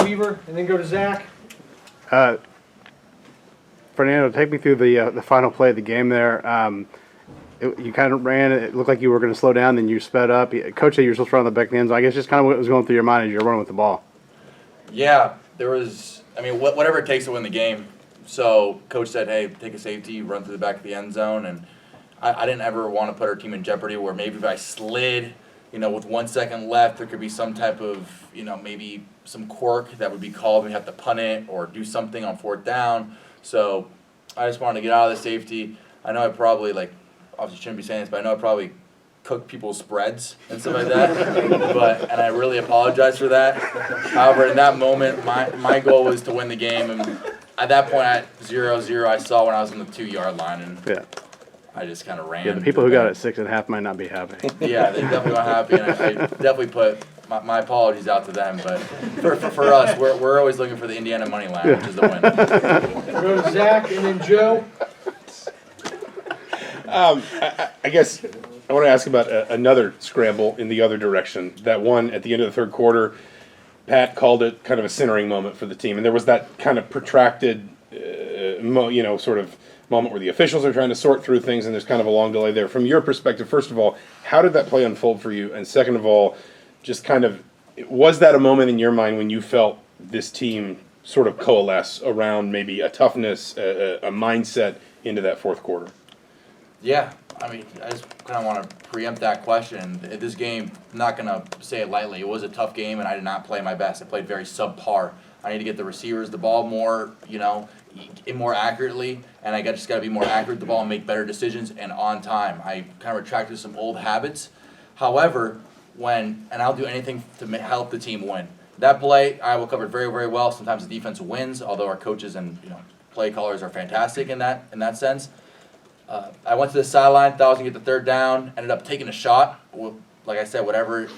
receiver, and then go to Zach. Fernando, take me through the final play of the game there. You kind of ran. It looked like you were going to slow down, then you sped up. Coach said you were supposed to run the back of the end zone. I guess just kind of what was going through your mind as you were running with the ball. Yeah, there was. I mean, whatever it takes to win the game. So coach said, "Hey, take a safety, run through the back of the end zone," and I didn't ever want to put our team in jeopardy where maybe if I slid, with 1 second left, there could be some type of, maybe some quirk that would be called. We have to punt it or do something on 4th down. So I just wanted to get out of the safety. I know I probably, obviously shouldn't be saying this, but I know I probably cooked people's spreads and stuff like that. And I really apologize for that. However, in that moment, my goal was to win the game. And at that point, at 0-0, I saw when I was on the 2-yard line. And yeah. I just kind of ran. Yeah, the people who got it at 6.5 might not be happy. Yeah, they definitely weren't happy, and I definitely put my apologies out to them. But for us, we're always looking for the Indiana money line, which is the win. We'll go to Zach and then Joe. I guess I want to ask about another scramble in the other direction. That one at the end of the third quarter, Pat called it kind of a centering moment for the team, and there was that kind of protracted, sort of moment where the officials are trying to sort through things, and there's kind of a long delay there. From your perspective, first of all, how did that play unfold for you? And second of all, just kind of, was that a moment in your mind when you felt this team sort of coalesce around maybe a toughness, a mindset into that fourth quarter? Yeah, I mean, I just kind of want to preempt that question. This game, I'm not going to say it lightly. It was a tough game, and I did not play my best. I played very subpar. I need to get the receivers the ball more, more accurately, and I just got to be more accurate with the ball and make better decisions and on time. I kind of retracted some old habits. However, and I'll do anything to help the team win. That play, Iowa covered very, very well. Sometimes the defense wins, although our coaches and play callers are fantastic in that sense. I went to the sideline, thought I was going to get the 3rd down, ended up taking a shot. Like I said, whatever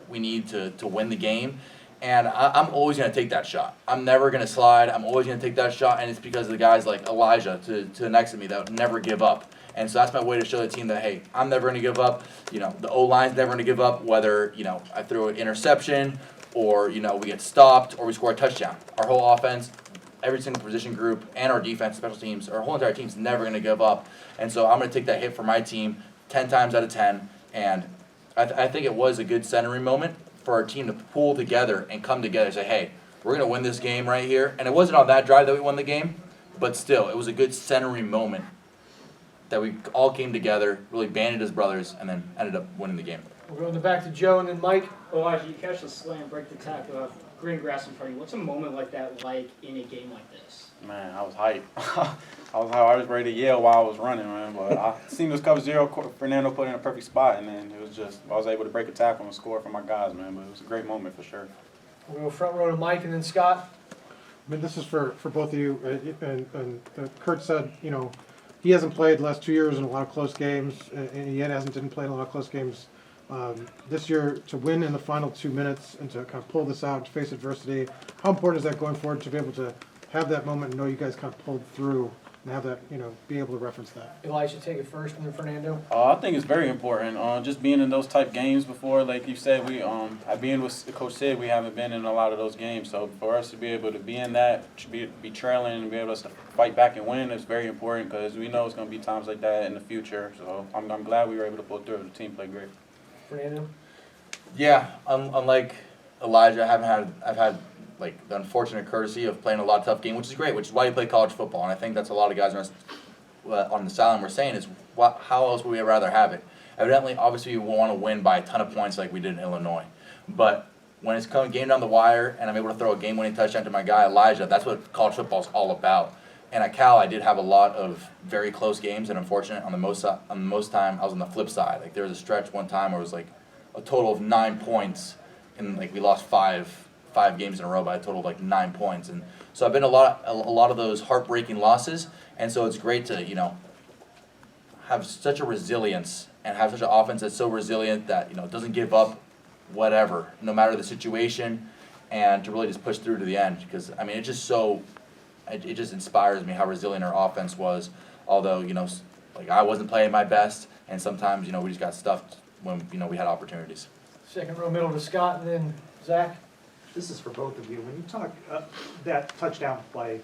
we need to win the game. And I'm always going to take that shot. I'm never going to slide. I'm always going to take that shot, and it's because of the guys like Elijah to next to me that would never give up. And so that's my way to show the team that, hey, I'm never going to give up. The O-line's never going to give up, whether, I throw an interception or, we get stopped or we score a touchdown. Our whole offense, every single position group, and our defense, special teams, our whole entire team's never going to give up. And so I'm going to take that hit for my team 10 times out of 10. And I think it was a good centering moment for our team to pull together and come together and say, hey, we're going to win this game right here. And it wasn't on that drive that we won the game, but still, it was a good centering moment that we all came together, really banded as brothers, and then ended up winning the game. We're going back to Joe and then Mike. Elijah, you catch the slam, break the tackle, green grass in front of you. What's a moment like that like in a game like this? Man, I was hyped. I was ready to yell while I was running, man. But I seen this cover 0, Fernando put in a perfect spot, and then it was just, I was able to break a tackle and score for my guys, man. But it was a great moment for sure. We'll go front row to Mike and then Scott. I mean, this is for both of you. And Kurt said, he hasn't played the last 2 years in a lot of close games, and he didn't play in a lot of close games. This year, to win in the final 2 minutes and to kind of pull this out, to face adversity, how important is that going forward to be able to have that moment and know you guys kind of pulled through and have that, be able to reference that? Elijah, take it first, and then Fernando. I think it's very important. Just being in those type games before, like you said, being with Coach said, we haven't been in a lot of those games. So for us to be able to be in that, be trailing and be able to fight back and win is very important because we know it's going to be times like that in the future. So I'm glad we were able to pull through. The team played great. Fernando. Yeah, unlike Elijah, I've had the unfortunate courtesy of playing a lot of tough games, which is great, which is why you play college football. And I think that's a lot of guys on the sideline were saying is, how else would we rather have it? Evidently, obviously, we want to win by a ton of points like we did in Illinois. But when it's coming game down the wire and I'm able to throw a game-winning touchdown to my guy Elijah, that's what college football is all about. And at Cal, I did have a lot of very close games, and unfortunate on the most time I was on the flip side. There was a stretch one time where it was a total of 9 points, and we lost five games in a row by a total of 9 points. And so I've been a lot of those heartbreaking losses, and so it's great to have such a resilience and have such an offense that's so resilient that doesn't give up whatever, no matter the situation, and to really just push through to the end. Because it's just so. It just inspires me how resilient our offense was. Although, I wasn't playing my best, and sometimes, we just got stuffed when, we had opportunities. Second row middle to Scott, and then Zach. this is for both of you. When you talk that touchdown play,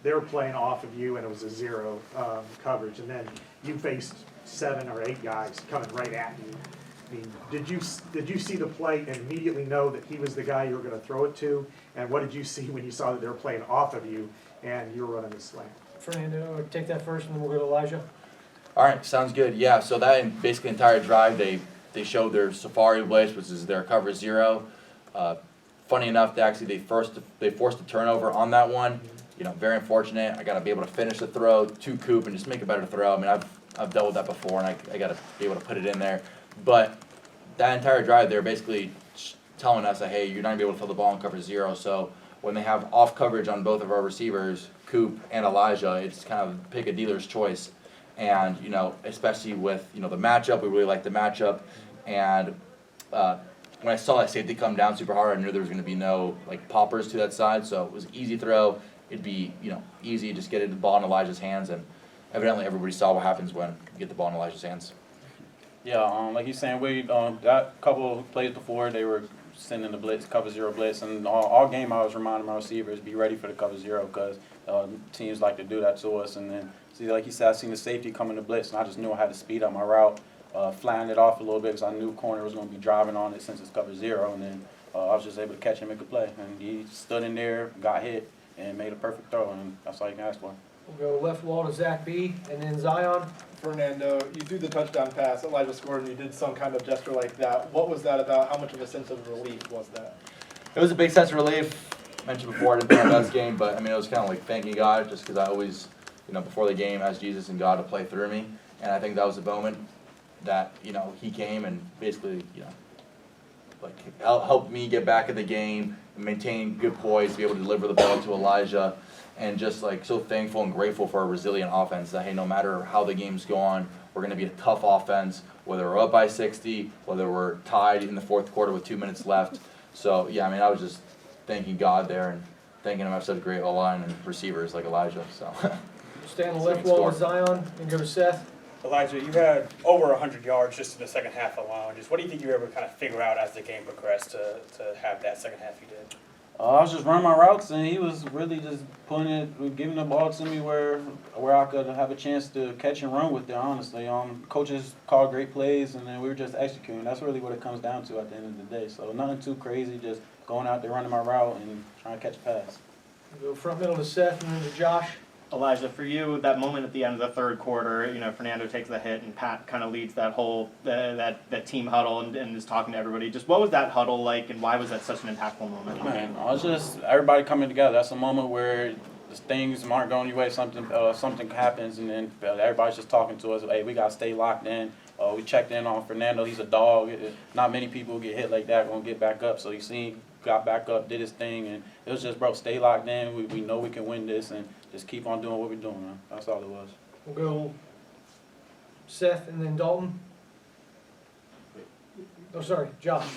they were playing off of you, and it was a zero coverage, and then you faced 7 or 8 guys coming right at you. I mean, did you see the play and immediately know that he was the guy you were going to throw it to? And what did you see when you saw that they were playing off of you and you were running the slant? Fernando, take that first, and then we'll go to Elijah. All right, sounds good. Yeah, so that basically entire drive, they showed their safari blitz, which is their cover 0. Funny enough, they forced a turnover on that one. You know, very unfortunate. I got to be able to finish the throw to Coop and just make a better throw. I mean, I've dealt with that before, and I got to be able to put it in there. But that entire drive, they're basically telling us that, hey, you're not going to be able to throw the ball in cover 0. So when they have off coverage on both of our receivers, Coop and Elijah, it's kind of pick a dealer's choice. And, you know, especially with, you know, the matchup, we really like the matchup. And when I saw that safety come down super hard, I knew there was going to be no, like, poppers to that side. So it was an easy throw. It'd be, you know, easy, just get the ball in Elijah's hands. And evidently everybody saw what happens when you get the ball in Elijah's hands. Yeah, like he's saying, we that couple of plays before, they were sending the blitz, cover 0 blitz, and all game I was reminding my receivers, be ready for the cover 0, because teams like to do that to us. And then, see, like he said, I seen the safety coming to blitz, and I just knew I had to speed up my route, flying it off a little bit, because I knew corner was going to be driving on it since it's cover 0, and then I was just able to catch and make a play. And he stood in there, got hit, and made a perfect throw, and that's all you can ask for. We'll go left wall to Zach B, and then Zion. Fernando, you threw the touchdown pass, Elijah scored, and you did some kind of gesture like that. What was that about? How much of a sense of relief was that? It was a big sense of relief. I mentioned before, I didn't play my best game, but I mean, it was kind of like thanking God, just because I always, you know, before the game, asked Jesus and God to play through me. And I think that was the moment that, you know, he came and basically, you know, like helped me get back in the game, maintain good poise, be able to deliver the ball to Elijah. And just like so thankful and grateful for a resilient offense that, hey, no matter how the game's go on, we're going to be a tough offense, whether we're up by 60, whether we're tied in the fourth quarter with 2 minutes left. So, yeah, I mean, I was just thanking God there and thanking him. I've such a great O-line and receivers like Elijah. So, Stay on the left wall with Zion, and go to Seth. Elijah, you had over 100 yards just in the second half alone. Just what do you think you were able to kind of figure out as the game progressed to have that second half you did? I was just running my routes, and he was really just giving the ball to me where I could have a chance to catch and run with it, honestly. Coaches called great plays, and then we were just executing. That's really what it comes down to at the end of the day. So nothing too crazy, just going out there running my route and trying to catch a pass. We'll go front middle to Seth, and then to Josh. Elijah, for you, that moment at the end of the third quarter, you know, Fernando takes the hit and Pat kind of leads that whole that team huddle and is talking to everybody. Just what was that huddle like, and why was that such an impactful moment? Man, it's just everybody coming together. That's a moment where things aren't going your way. Something happens, and then everybody's just talking to us. Hey, we gotta stay locked in. We checked in on Fernando. He's a dog. Not many people get hit like that. Gonna get back up. So you see, got back up, did his thing, and it was just, bro, stay locked in. We know we can win this, and just keep on doing what we're doing, man. That's all it was. We'll go Seth, and then Dalton. Oh, sorry, Josh.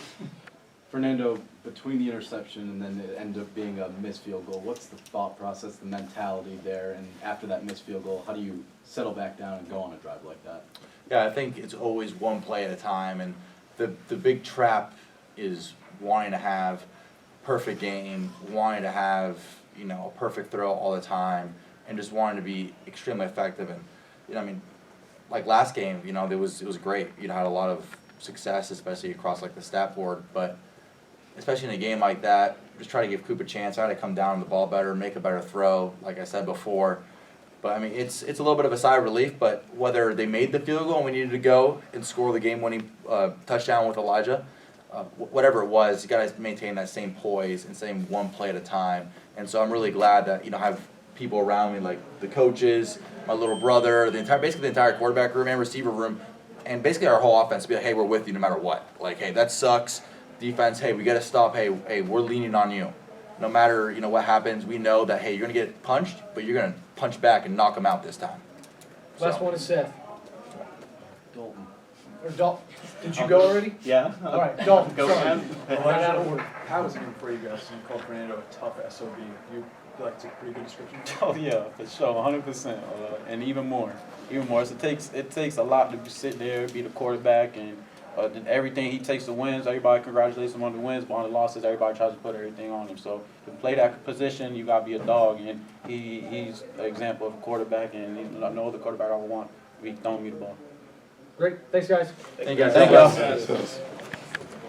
Fernando, between the interception and then it ended up being a missed field goal, what's the thought process, the mentality there? And after that missed field goal, how do you settle back down and go on a drive like that? Yeah, I think it's always one play at a time. And the big trap is wanting to have perfect game, wanting to have, you know, a perfect throw all the time, and just wanting to be extremely effective. And, you know, I mean, like last game, you know, it was great. You know, had a lot of success, especially across like the stat board. But especially in a game like that, just try to give Coop a chance. I had to come down on the ball better, make a better throw, like I said before. But I mean, it's a little bit of a sigh of relief. But whether they made the field goal and we needed to go and score the game-winning touchdown with Elijah, whatever it was, you got to maintain that same poise and same one play at a time. And so I'm really glad that, you know, I have people around me like the coaches, my little brother, basically the entire quarterback room and receiver room, and basically our whole offense be like, hey, we're with you no matter what. Like, hey, that sucks. Defense, hey, we got to stop. Hey, we're leaning on you. No matter, you know, what happens, we know that, hey, you're going to get punched, but you're going to punch back and knock them out this time. Last one is Seth. Dalton. Or Dalton. Did you go already? Yeah. All right, Dalton, Go sorry. ahead. Right out of order. How was it for you guys? You called Fernando a tough SOB. You feel like it's a pretty good description? Oh yeah, for sure, 100%, and even more. So it takes a lot to sit there, be the quarterback, and everything he takes the wins. Everybody congratulates him on the wins, but on the losses, everybody tries to put everything on him. So to play that position, you gotta be a dog, and he's an example of a quarterback, and no other quarterback I would want to be throwing me the ball. Great, thanks guys. Thank you guys. Thank you. Yes.